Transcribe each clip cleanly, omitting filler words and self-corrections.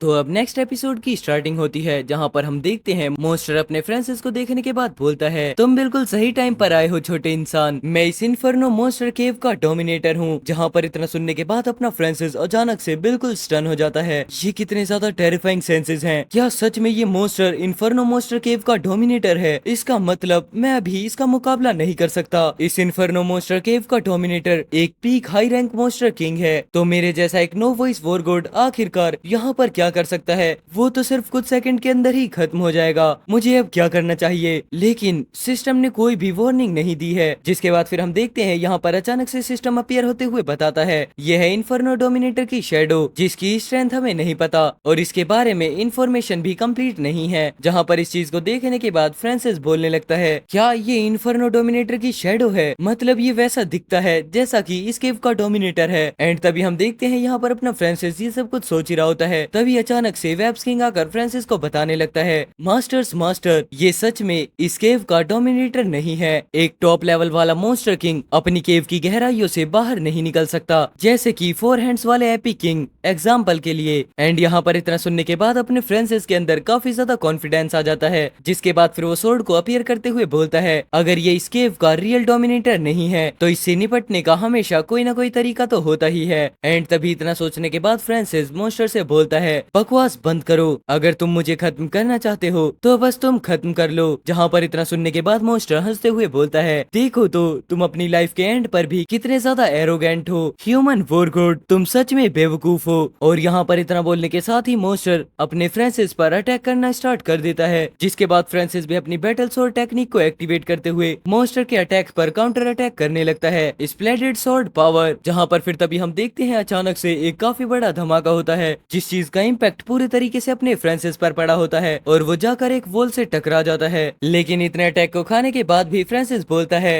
तो अब next episode की स्टार्टिंग होती है, जहाँ पर हम देखते हैं मॉन्स्टर अपने फ्रांसिस को देखने के बाद बोलता है, तुम बिल्कुल सही टाइम पर आए हो छोटे इंसान। मैं इस इन्फर्नो मॉन्स्टर केव का डोमिनेटर हूँ। जहाँ पर इतना सुनने के बाद अपना फ्रांसिस अचानक से बिल्कुल स्टन हो जाता है। ये कितने ज्यादा टेरिफाइंग सेंसेस हैं। क्या सच में ये मॉन्स्टर इन्फर्नो मॉन्स्टर केव का डोमिनेटर है? इसका मतलब मैं अभी इसका मुकाबला नहीं कर सकता। इस इन्फर्नो मॉन्स्टर केव का डोमिनेटर एक peak high rank monster king है। तो मेरे जैसा एक नो वॉइस वॉर गॉड आखिरकार यहाँ पर क्या कर सकता है? वो तो सिर्फ कुछ सेकंड के अंदर ही खत्म हो जाएगा। मुझे अब क्या करना चाहिए? लेकिन सिस्टम ने कोई भी वार्निंग नहीं दी है। जिसके बाद फिर हम देखते हैं यहाँ पर अचानक से सिस्टम अपीयर होते हुए बताता है, यह है इन्फर्नो डोमिनेटर की शेडो, जिसकी स्ट्रेंथ हमें नहीं पता और इसके बारे में इंफॉर्मेशन भी कंप्लीट नहीं है। जहाँ पर इस चीज को देखने के बाद फ्रांसिस बोलने लगता है, क्या ये इन्फर्नो डोमिनेटर की शेडो है? मतलब ये वैसा दिखता है जैसा कि इस केव का डोमिनेटर है। एंड तभी हम देखते हैं यहाँ पर अपना फ्रांसिस ये सब कुछ सोच ही रहा होता है। तभी अचानक से वेब्स किंग आकर फ्रांसिस को बताने लगता है, मास्टर, ये सच में इस केव का डोमिनेटर नहीं है। एक टॉप लेवल वाला मॉन्स्टर किंग अपनी केव की गहराइयों से बाहर नहीं निकल सकता, जैसे कि 4 हैंड्स वाले एपिक किंग एग्जाम्पल के लिए। एंड यहाँ पर इतना सुनने के बाद अपने फ्रांसिस के अंदर काफी ज्यादा कॉन्फिडेंस आ जाता है। जिसके बाद फिर वो सोर्ड को अपीयर करते हुए बोलता है, अगर ये इस केव का रियल डोमिनेटर नहीं है तो इससे निपटने का हमेशा कोई ना कोई तरीका तो होता ही है। एंड तभी इतना सोचने के बाद फ्रांसिस मॉन्स्टर से बोलता है, बकवास बंद करो। अगर तुम मुझे खत्म करना चाहते हो तो बस तुम खत्म कर लो। जहाँ पर इतना सुनने के बाद मॉन्स्टर हंसते हुए बोलता है, देखो तो तुम अपनी लाइफ के एंड पर भी कितने ज्यादा एरोगेंट हो ह्यूमन वॉर गॉड, तुम सच में बेवकूफ हो। और यहाँ पर इतना बोलने के साथ ही मॉन्स्टर अपने फ्रांसिस पर अटैक करना स्टार्ट कर देता है। जिसके बाद फ्रांसिस भी अपनी बैटल स्वॉर्ड टेक्निक को एक्टिवेट करते हुए मॉन्स्टर के अटैक पर काउंटर अटैक करने लगता है, स्प्लेंडेड स्वॉर्ड पावर। जहाँ पर फिर तभी हम देखते हैं अचानक से एक काफी बड़ा धमाका होता है, जिस चीज का इम्पैक्ट पूरे तरीके से अपने फ्रांसिस पर पड़ा होता है और वो जाकर एक वॉल से टकरा जाता है। लेकिन इतने अटैक को खाने के बाद भी फ्रांसिस बोलता है,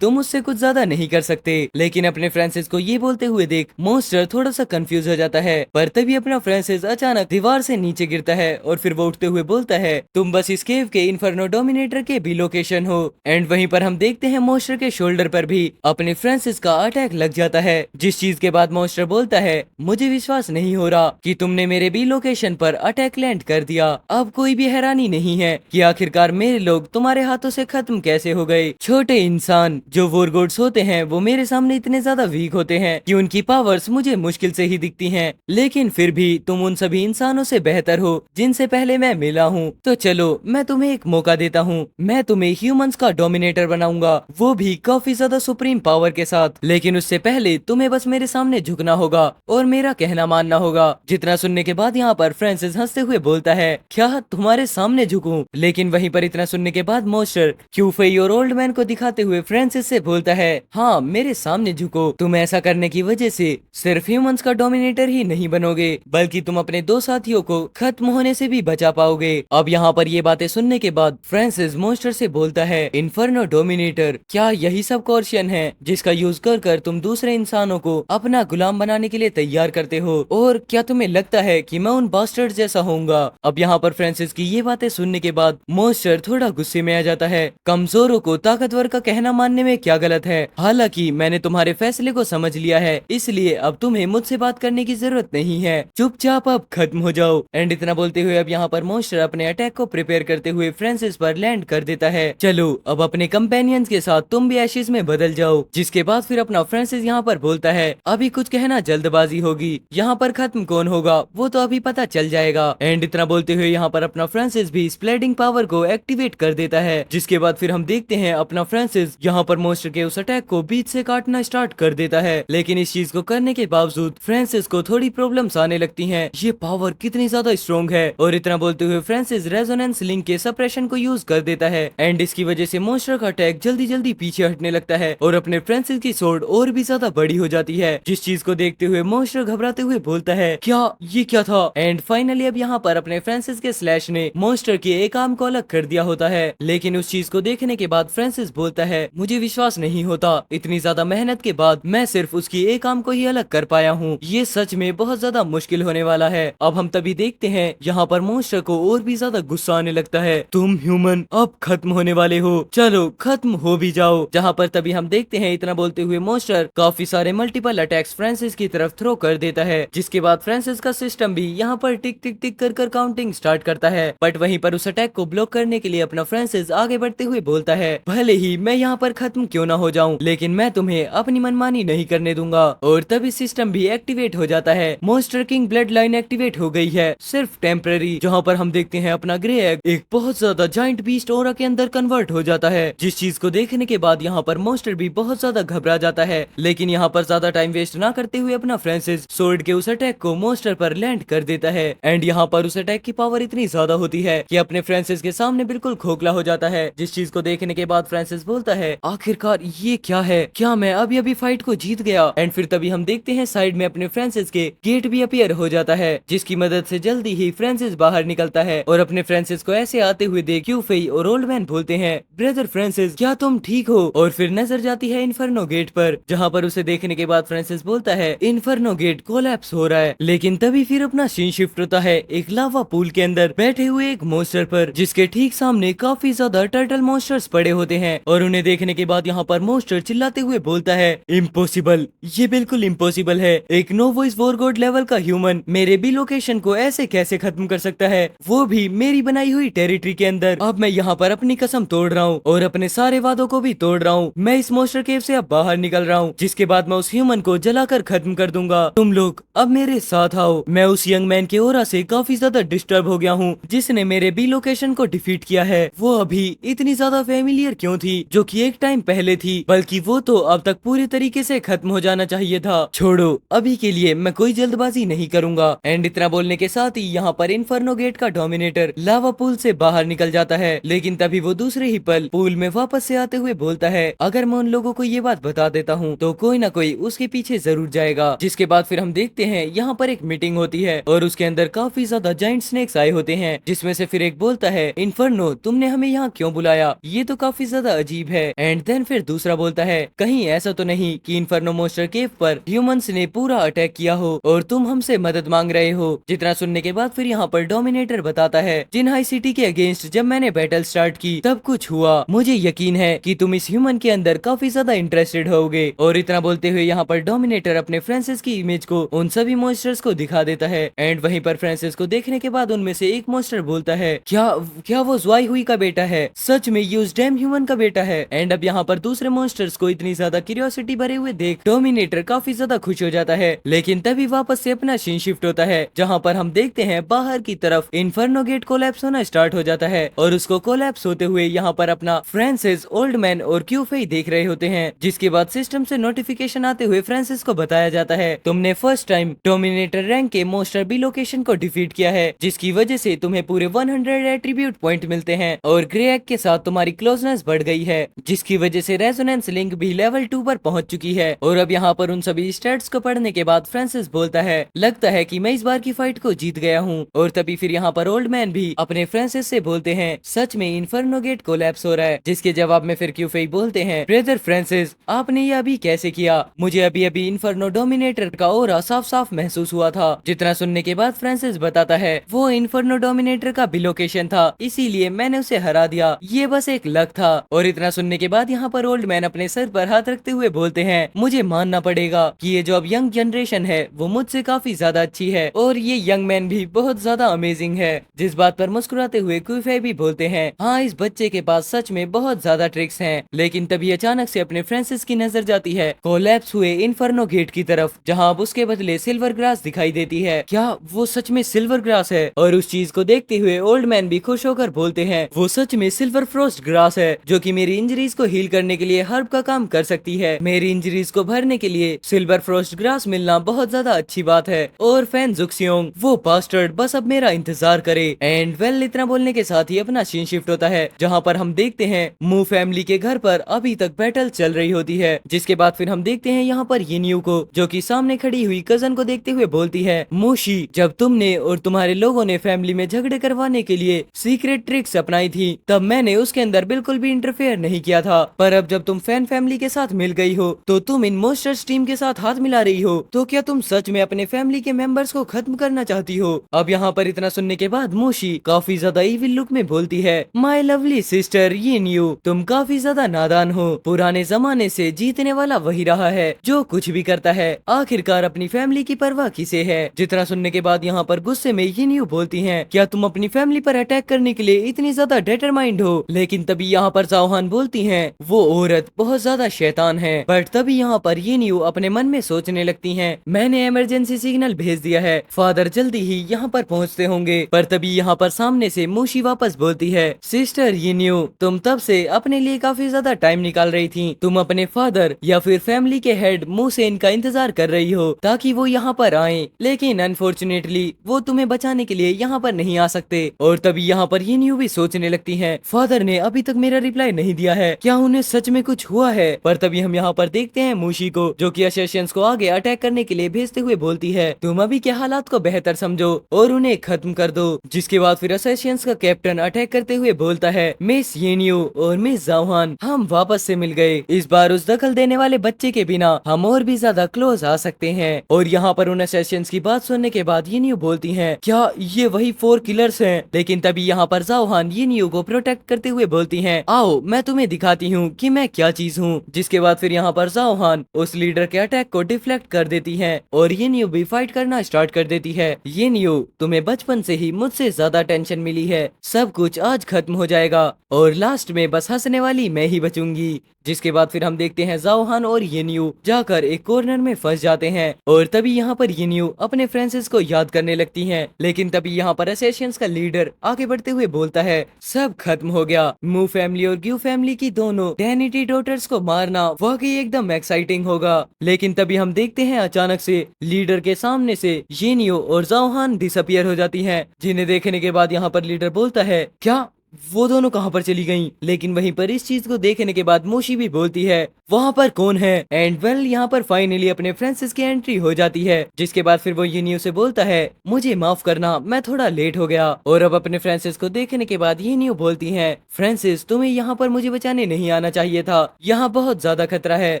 तुम मुझसे कुछ ज्यादा नहीं कर सकते। लेकिन अपने फ्रांसिस को ये बोलते हुए देख मॉन्स्टर थोड़ा सा कंफ्यूज हो जाता है। पर तभी अपना फ्रांसिस अचानक दीवार से नीचे गिरता है और फिर वो उठते हुए बोलता है, तुम बस इस केव के इन्फर्नो डोमिनेटर के भी लोकेशन हो। एंड वहीं पर हम देखते हैं मॉन्स्टर के शोल्डर पर भी अपने फ्रांसिस का अटैक लग जाता है। जिस चीज के बाद मॉन्स्टर बोलता है, मुझे विश्वास नहीं हो रहा कि तुमने मेरे बी लोकेशन पर अटैक लैंड कर दिया। अब कोई भी हैरानी नहीं है कि आखिरकार मेरे लोग तुम्हारे हाथों से खत्म कैसे हो गए। छोटे इंसान जो वॉर गॉड्स होते हैं वो मेरे सामने इतने ज्यादा वीक होते हैं कि उनकी पावर्स मुझे मुश्किल से ही दिखती हैं। लेकिन फिर भी तुम उन सभी इंसानों से बेहतर हो जिनसे पहले मैं मिला हूँ। तो चलो मैं तुम्हें एक मौका देता हूँ, मैं तुम्हें ह्यूमंस का डोमिनेटर बनाऊंगा, वो भी काफी ज्यादा सुप्रीम पावर के साथ। लेकिन उससे पहले तुम्हें बस मेरे सामने झुकना होगा और मेरा कहना मानना होगा। जितना सुनने के बाद यहाँ पर फ्रांसिस हंसते हुए बोलता है, क्या तुम्हारे सामने झुकूं? लेकिन वहीं पर इतना सुनने के बाद मॉन्स्टर क्यूफई और ओल्ड मैन को दिखाते हुए फ्रांसिस से बोलता है, हाँ मेरे सामने झुको। तुम ऐसा करने की वजह से सिर्फ ह्यूमंस का डोमिनेटर ही नहीं बनोगे बल्कि तुम अपने 2 साथियों को खत्म होने से भी बचा पाओगे। अब यहाँ पर ये बातें सुनने के बाद फ्रांसिस मॉन्स्टर से बोलता है, इन्फर्नो डोमिनेटर, क्या यही सब कॉर्शन है जिसका यूज कर तुम दूसरे इंसानों को अपना गुलाम बनाने के लिए तैयार करते हो? और क्या तुम्हें लगता है कि मैं उन बास्टर्ड जैसा होऊंगा? अब यहाँ पर फ्रांसिस की ये बातें सुनने के बाद मॉन्स्टर थोड़ा गुस्से में आ जाता है। कमजोरों को ताकतवर का कहना मानने में क्या गलत है? हालांकि मैंने तुम्हारे फैसले को समझ लिया है, इसलिए अब तुम्हें मुझसे बात करने की जरूरत नहीं है, चुपचाप अब खत्म हो जाओ। एंड इतना बोलते हुए अब यहाँ पर मॉन्स्टर अपने अटैक को प्रिपेयर करते हुए फ्रांसिस पर लैंड कर देता है। चलो अब अपने कंपेनियंस के साथ तुम भी एशेज में बदल जाओ। जिसके बाद फिर अपना फ्रांसिस यहाँ पर बोलता है, अभी कुछ कहना जल्दबाजी होगी, यहाँ पर खत्म कौन होगा वो तो अभी पता चल जाएगा। एंड इतना बोलते हुए यहाँ पर अपना फ्रांसिस भी स्प्लेडिंग पावर को एक्टिवेट कर देता है। जिसके बाद फिर हम देखते हैं अपना फ्रांसिस यहाँ पर मॉन्स्टर के उस अटैक को बीच से काटना स्टार्ट कर देता है। लेकिन इस चीज को करने के बावजूद फ्रांसिस को थोड़ी प्रॉब्लम्स आने लगती हैं। ये पावर कितनी ज्यादा स्ट्रॉन्ग है। और इतना बोलते हुए फ्रांसिस रेजोनेंस लिंक के सप्रेशन को यूज कर देता है। एंड इसकी वजह से मॉन्स्टर का अटैक जल्दी जल्दी पीछे हटने लगता है और अपने फ्रांसिस की सोर्ड और भी ज्यादा बड़ी हो जाती है। जिस चीज को देखते हुए मॉन्स्टर घबराते हुए बोलता है, ये क्या था? एंड फाइनली अब यहाँ पर अपने फ्रांसिस के स्लैश ने मॉन्स्टर के एक आर्म को अलग कर दिया होता है। लेकिन उस चीज को देखने के बाद फ्रांसिस बोलता है, मुझे विश्वास नहीं होता, इतनी ज्यादा मेहनत के बाद मैं सिर्फ उसकी एक आर्म को ही अलग कर पाया हूँ। ये सच में बहुत ज्यादा मुश्किल होने वाला है। अब हम तभी देखते हैं यहाँ पर मॉन्स्टर को और भी ज्यादा गुस्सा आने लगता है, तुम ह्यूमन अब खत्म होने वाले हो, चलो खत्म हो भी जाओ। जहाँ पर तभी हम देखते हैं इतना बोलते हुए मॉन्स्टर काफी सारे मल्टीपल अटैक्स फ्रांसिस की तरफ थ्रो कर देता है। जिसके बाद फ्रांसिस का सिस्टम सिस्टम भी यहाँ पर टिक टिक टिक कर काउंटिंग स्टार्ट करता है। बट वहीं पर उस अटैक को ब्लॉक करने के लिए अपना फ्रांसिस आगे बढ़ते हुए बोलता है, भले ही मैं यहाँ पर खत्म क्यों ना हो जाऊं, लेकिन मैं तुम्हें अपनी मनमानी नहीं करने दूंगा। और तभी सिस्टम भी एक्टिवेट हो जाता है। Monster king blood line activate हो गई है, सिर्फ टेम्पररी, जहाँ पर हम देखते हैं अपना ग्रे एग एक बहुत ज्यादा जाइंट बीस्ट ऑरा के अंदर कन्वर्ट हो जाता है। जिस चीज को देखने के बाद यहाँ पर मॉन्स्टर भी बहुत ज्यादा घबरा जाता है। लेकिन यहाँ पर ज्यादा टाइम वेस्ट ना करते हुए अपना फ्रांसिस सोर्ड के उस अटैक को मॉन्स्टर पर लैंड कर देता है। एंड यहाँ पर उस अटैक की पावर इतनी ज्यादा होती है कि अपने फ्रांसिस के सामने बिल्कुल खोखला हो जाता है। जिस चीज को देखने के बाद फ्रांसिस बोलता है, आखिरकार ये क्या है, क्या मैं अभी अभी फाइट को जीत गया। एंड फिर तभी हम देखते हैं साइड में अपने फ्रांसिस के गेट भी अपीयर हो जाता है, जिसकी मदद से जल्दी ही फ्रांसिस बाहर निकलता है। और अपने फ्रांसिस को ऐसे आते हुए देख क्यू फेई और ओल्ड मैन बोलते हैं, ब्रदर फ्रांसिस क्या तुम ठीक हो। और फिर नजर जाती है इन्फर्नो गेट पर, जहाँ पर उसे देखने के बाद फ्रांसिस बोलता है, इन्फर्नो गेट कोलैप्स हो रहा है। लेकिन तभी फिर अपना सीन शिफ्ट होता है एक लावा पूल के अंदर बैठे हुए एक मॉन्स्टर पर, जिसके ठीक सामने काफी ज्यादा टर्टल मॉन्स्टर्स पड़े होते हैं। और उन्हें देखने के बाद यहाँ पर मॉन्स्टर चिल्लाते हुए बोलता है, इम्पॉसिबल, ये बिल्कुल इम्पॉसिबल है। एक no voice war god level का ह्यूमन मेरे भी लोकेशन को ऐसे कैसे खत्म कर सकता है, वो भी मेरी बनाई हुई टेरिटरी के अंदर। अब मैं यहाँ पर अपनी कसम तोड़ रहा हूँ और अपने सारे वादों को भी तोड़ रहा हूँ। मैं इस मॉन्स्टर केव से अब बाहर निकल रहा हूँ, जिसके बाद मैं उस ह्यूमन को जलाकर खत्म कर दूंगा। तुम लोग अब मेरे साथ आओ। मैं उस यंग मैन के ओरा से काफी ज्यादा डिस्टर्ब हो गया हूँ, जिसने मेरे बी लोकेशन को डिफीट किया है। वो अभी इतनी ज्यादा फेमिलियर क्यों थी, जो कि एक टाइम पहले थी, बल्कि वो तो अब तक पूरी तरीके से खत्म हो जाना चाहिए था। छोड़ो, अभी के लिए मैं कोई जल्दबाजी नहीं करूंगा। एंड इतना बोलने के साथ ही यहाँ पर इन्फर्नो गेट का डोमिनेटर लावा पूल से बाहर निकल जाता है। लेकिन तभी वो दूसरे ही पल पूल में वापस से आते हुए बोलता है, अगर मैं उन लोगों को ये बात बता देता हूँ तो कोई ना कोई उसके पीछे जरूर जाएगा। जिसके बाद फिर हम देखते हैं यहाँ पर एक मीटिंग होती है और उसके अंदर काफी ज्यादा जाइंट स्नेक्स आए होते हैं, जिसमें से फिर एक बोलता है, इन्फर्नो तुमने हमें यहाँ क्यों बुलाया, ये तो काफी ज्यादा अजीब है। एंड देन फिर दूसरा बोलता है, कहीं ऐसा तो नहीं कि इन्फर्नो मॉन्स्टर केव पर ह्यूमंस ने पूरा अटैक किया हो और तुम हमसे मदद मांग रहे हो। जितना सुनने के बाद फिर यहाँ पर डोमिनेटर बताता है, जिन हाई सिटी के अगेंस्ट जब मैंने बैटल स्टार्ट की तब कुछ हुआ, मुझे यकीन है कि तुम इस ह्यूमन के अंदर काफी ज्यादा इंटरेस्टेड होगे। और इतना बोलते हुए यहाँ पर डोमिनेटर अपने फ्रांसिस की इमेज को उन सभी मॉन्स्टर्स को दिखा देता है। एंड वहीं पर फ्रांसिस को देखने के बाद उनमें से एक मॉन्स्टर बोलता है, क्या वो ज़्वाई हुई का बेटा है, सच में ये उस डैम ह्यूमन का बेटा है। एंड अब यहाँ पर दूसरे मॉन्स्टर्स को इतनी ज्यादा क्यूरियोसिटी भरे हुए देख डोमिनेटर काफी ज्यादा खुश हो जाता है। लेकिन तभी वापस से अपना सीन शिफ्ट होता है, जहाँ पर हम देखते हैं बाहर की तरफ इन्फर्नो गेट कोलैप्स होना स्टार्ट हो जाता है और उसको कोलैप्स होते हुए यहाँ पर अपना फ्रांसिस, ओल्ड मैन और क्यू फेई देख रहे होते हैं। जिसके बाद सिस्टम से नोटिफिकेशन आते हुए फ्रांसिस को बताया जाता है, तुमने फर्स्ट टाइम डोमिनेटर रैंक के मॉन्स्टर बी लोकेशन को डिफीट किया है, जिसकी वजह से तुम्हें पूरे 100 एट्रीब्यूट पॉइंट मिलते हैं और ग्रे एग के साथ तुम्हारी क्लोजनेस बढ़ गई है, जिसकी वजह से रेजोनेंस लिंक भी लेवल 2 पर पहुंच चुकी है। और अब यहाँ पर उन सभी स्टैट्स को पढ़ने के बाद फ्रांसिस बोलता है, लगता है कि मैं इस बार की फाइट को जीत गया हूँ। और तभी फिर यहाँ पर ओल्ड मैन भी अपने फ्रांसिस से बोलते हैं, सच में इन्फर्नो गेट कोलैप्स हो रहा है। जिसके जवाब में फिर क्यू फेई बोलते हैं, ब्रदर फ्रांसिस आपने ये अभी कैसे किया, मुझे अभी अभी इन्फर्नो डोमिनेटर का ऑरा साफ साफ महसूस हुआ था। जितना सुनने के बाद फ्रांसिस बताता है, वो इन्फर्नो डोमिनेटर का भी लोकेशन था, इसीलिए मैंने उसे हरा दिया, ये बस एक लक था। और इतना सुनने के बाद यहाँ पर ओल्ड मैन अपने सर पर हाथ रखते हुए बोलते हैं, मुझे मानना पड़ेगा कि ये जो अब यंग जनरेशन है वो मुझसे काफी ज्यादा अच्छी है और ये यंग मैन भी बहुत ज्यादा अमेजिंग है। जिस बात पर मुस्कुराते हुए क्यूफे भी बोलते हैं, हाँ इस बच्चे के पास सच में बहुत ज्यादा ट्रिक्स हैं। लेकिन तभी अचानक से अपने फ्रांसिस की नजर जाती है कोलैप्स हुए इन्फर्नो गेट की तरफ, जहाँ अब उसके बदले सिल्वर ग्रास दिखाई देती है। क्या वो सच में सिल्वर ग्रास है? और उस चीज को देखते हुए ओल्ड मैन भी खुश होकर बोलते हैं, वो सच में सिल्वर फ्रोस्ट ग्रास है, जो कि मेरी इंजरीज को हील करने के लिए हर्ब का काम कर सकती है। मेरी इंजरीज को भरने के लिए सिल्वर फ्रोस्ट ग्रास मिलना बहुत ज्यादा अच्छी बात है। और फैन जुक्सियोंग, वो बास्टर्ड बस अब मेरा इंतजार करे। एंड वेल इतना बोलने के साथ ही अपना सीन शिफ्ट होता है, जहाँ पर हम देखते हैं मू फैमिली के घर पर अभी तक बैटल चल रही होती है। जिसके बाद फिर हम देखते हैं यहाँ पर यिन्यू को, जो कि सामने खड़ी हुई कजन को देखते हुए बोलती है, मूशी जब तुमने और तुम्हारे लोगों ने फैमिली में झगड़े करवाने के लिए सीक्रेट ट्रिक्स अपनाई थी, तब मैंने उसके अंदर बिल्कुल भी इंटरफेयर नहीं किया था। पर अब जब तुम फैन फैमिली के साथ मिल गई हो तो तुम इन मॉन्स्टर्स टीम के साथ हाथ मिला रही हो, तो क्या तुम सच में अपने फैमिली के मेंबर्स को खत्म करना चाहती हो? अब यहाँ पर इतना सुनने के बाद मूशी काफी ज्यादा इविल लुक में बोलती है, माय लवली सिस्टर यिन्यू, तुम काफी ज्यादा नादान हो। पुराने जमाने से जीतने वाला वही रहा है जो कुछ भी करता है, आखिरकार अपनी फैमिली की परवाह किसे है। जितना इतना सुनने के बाद यहाँ पर गुस्से में यिनयू बोलती हैं, क्या तुम अपनी फैमिली पर अटैक करने के लिए इतनी ज्यादा डिटरमाइंड हो? लेकिन तभी यहाँ पर जाओहान बोलती हैं, वो औरत बहुत ज्यादा शैतान है। बट तभी यहाँ पर यिनयू अपने मन में सोचने लगती हैं, मैंने इमरजेंसी सिग्नल भेज दिया है, फादर जल्दी ही यहाँ पर पहुँचते होंगे। पर तभी यहाँ पर सामने से मोशी वापस बोलती है, सिस्टर यिनयू, तुम तब से अपने लिए काफी ज्यादा टाइम निकाल रही थी, तुम अपने फादर या फिर फैमिली के हेड मोसेन का इंतजार कर रही हो ताकि वो यहाँ पर आए, लेकिन अनफॉर्चुनेटली वो तुम्हें बचाने के लिए यहाँ पर नहीं आ सकते। और तभी यहाँ पर यिनयू भी सोचने लगती है, फादर ने अभी तक मेरा रिप्लाई नहीं दिया है, क्या उन्हें सच में कुछ हुआ है? पर तभी हम यहाँ पर देखते हैं मोशी को, जो कि असैसिन्स को आगे अटैक करने के लिए भेजते हुए बोलती है, तुम अभी के हालात को बेहतर समझो और उन्हें खत्म कर दो। जिसके बाद फिर असैसिन्स का कैप्टन अटैक करते हुए बोलता है, मिस यिनयू और मिस जाओहान, हम वापस से मिल गए। इस बार उस दखल देने वाले बच्चे के बिना हम और भी ज्यादा क्लोज आ सकते हैं। और यहाँ पर उन असैसिन्स की बात सुनने के बाद यिनयू बोलती है, क्या ये वही 4 किलर्स हैं? लेकिन तभी यहाँ पर जाओहान यिनयू को प्रोटेक्ट करते हुए बोलती हैं, आओ मैं तुम्हें दिखाती हूँ कि मैं क्या चीज हूँ। जिसके बाद फिर यहाँ पर जाओहान उस लीडर के अटैक को डिफ्लेक्ट कर देती है और यिनयू भी फाइट करना स्टार्ट कर देती है। यिनयू, तुम्हें बचपन से ही मुझसे ज्यादा टेंशन मिली है, सब कुछ आज खत्म हो जाएगा और लास्ट में बस हंसने वाली मैं ही बचूंगी। जिसके बाद फिर हम देखते हैं जाओहान और यिनयू जाकर एक कॉर्नर में फंस जाते हैं और तभी यहाँ पर यिनयू अपने फ्रेंड्स को याद करने लगती हैं। लेकिन तभी यहाँ पर असैसिन्स का लीडर आगे बढ़ते हुए बोलता है, सब खत्म हो गया, मू फैमिली और ग्यू फैमिली की दोनों डैनिटी डॉटर्स को मारना वाकई एकदम एक्साइटिंग होगा। लेकिन तभी हम देखते हैं अचानक से लीडर के सामने से यिनयू और जाओहान डिसअपियर हो जाती हैं, जिन्हें देखने के बाद यहाँ पर लीडर बोलता है, क्या वो दोनों कहां पर चली गईं? लेकिन वहीं पर इस चीज को देखने के बाद मोशी भी बोलती है, वहां पर कौन है? एंड वेल यहाँ पर फाइनली अपने फ्रांसिस की एंट्री हो जाती है। जिसके बाद फिर वो यिनयू से बोलता है, मुझे माफ करना, मैं थोड़ा लेट हो गया। और अब अपने फ्रांसिस को देखने के बाद यिनयू बोलती है, फ्रांसिस तुम्हें यहाँ पर मुझे बचाने नहीं आना चाहिए था, यहाँ बहुत ज्यादा खतरा है।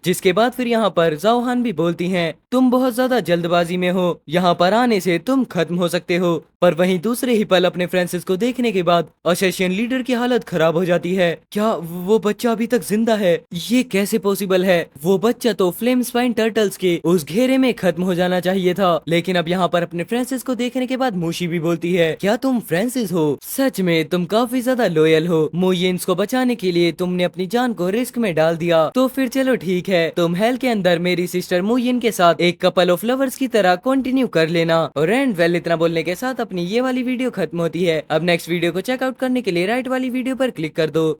जिसके बाद फिर यहाँ पर जाओहान भी बोलती है, तुम बहुत ज्यादा जल्दबाजी में हो, यहाँ पर आने से तुम खत्म हो सकते हो। पर वहीं दूसरे ही पल अपने फ्रांसिस को देखने के बाद असैसिन लीडर की हालत खराब हो जाती है। क्या वो बच्चा अभी तक जिंदा है? ये कैसे पॉसिबल है? वो बच्चा तो फ्लेम स्पाइन टर्टल्स के उस घेरे में खत्म हो जाना चाहिए था। लेकिन अब यहाँ पर अपने फ्रांसिस को देखने के बाद मोशी भी बोलती है, क्या तुम फ्रांसिस हो? सच में तुम काफी ज्यादा लॉयल हो, मोयेन्स को बचाने के लिए तुमने अपनी जान को रिस्क में डाल दिया। तो फिर चलो ठीक है, तुम हेल के अंदर मेरी सिस्टर मोयेन के साथ एक कपल ऑफ लवर्स की तरह कंटिन्यू कर लेना। और एंड वेल इतना बोलने के साथ अपनी ये वाली वीडियो खत्म होती है। अब नेक्स्ट वीडियो को चेकआउट करने के लिए राइट वाली वीडियो पर क्लिक कर दो।